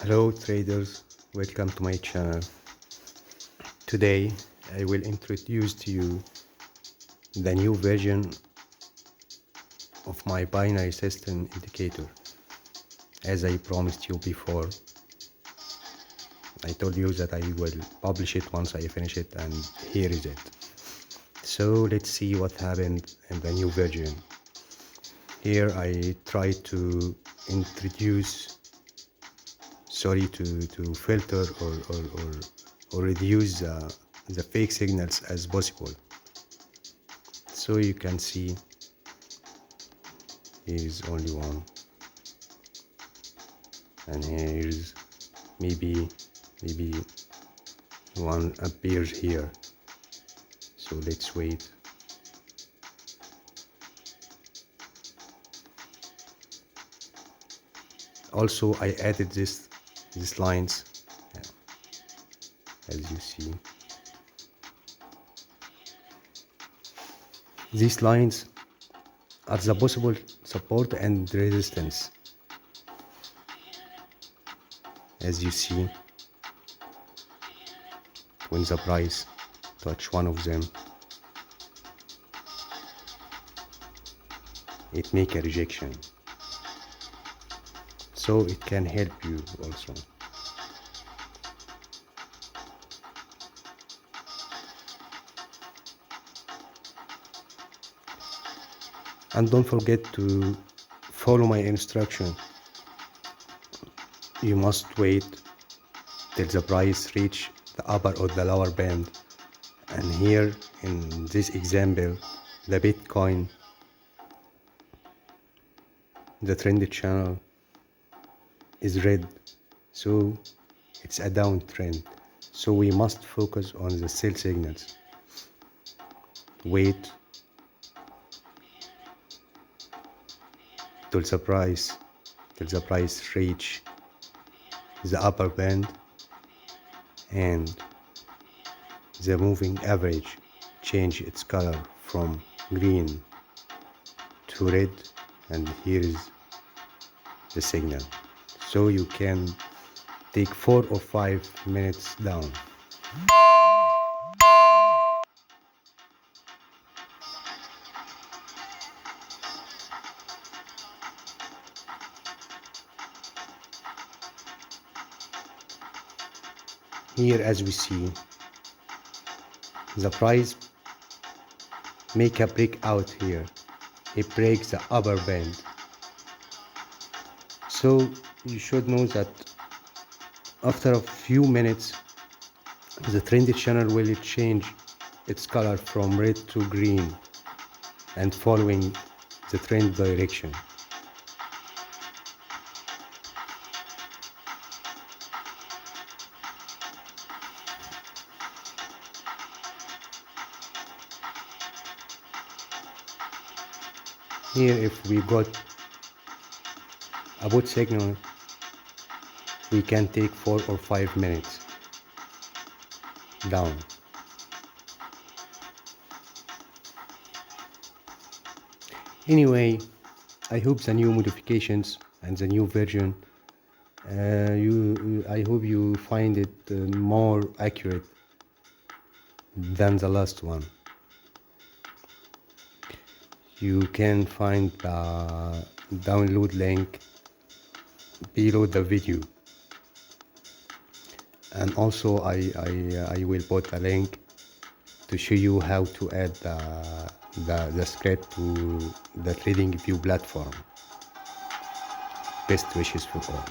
Hello traders, welcome to my channel. Today I will introduce to you the new version of my binary system indicator. As I promised you before, I told you that I will publish it once I finish it, and here is it. So let's see what happened in the new version. Here I try to filter or reduce the fake signals as possible. So you can see here is only one, and here's maybe one appears here. So let's wait. Also I added these lines, as you see. These lines are the possible support and resistance. As you see, when the price touch one of them, it make a rejection. So it can help you also. And don't forget to follow my instruction. You must wait till the price reach the upper or the lower band. And here in this example, the Bitcoin, the trend channel is red, so it's a downtrend. So we must focus on the sell signals. Wait till the price reach the upper band and the moving average change its color from green to red, and here is the signal. So you can take 4 or 5 minutes down. Here, as we see, the price make a breakout here. It breaks the upper band. So you should know that after a few minutes, the trend channel will change its color from red to green and following the trend direction. Here, if we got a good signal, we can take 4 or 5 minutes down. Anyway, I hope the new modifications and the new version, I hope you find it more accurate than the last one. You can find the download link below the video, and also I will put a link to show you how to add the script to the TradingView platform. Best wishes for all.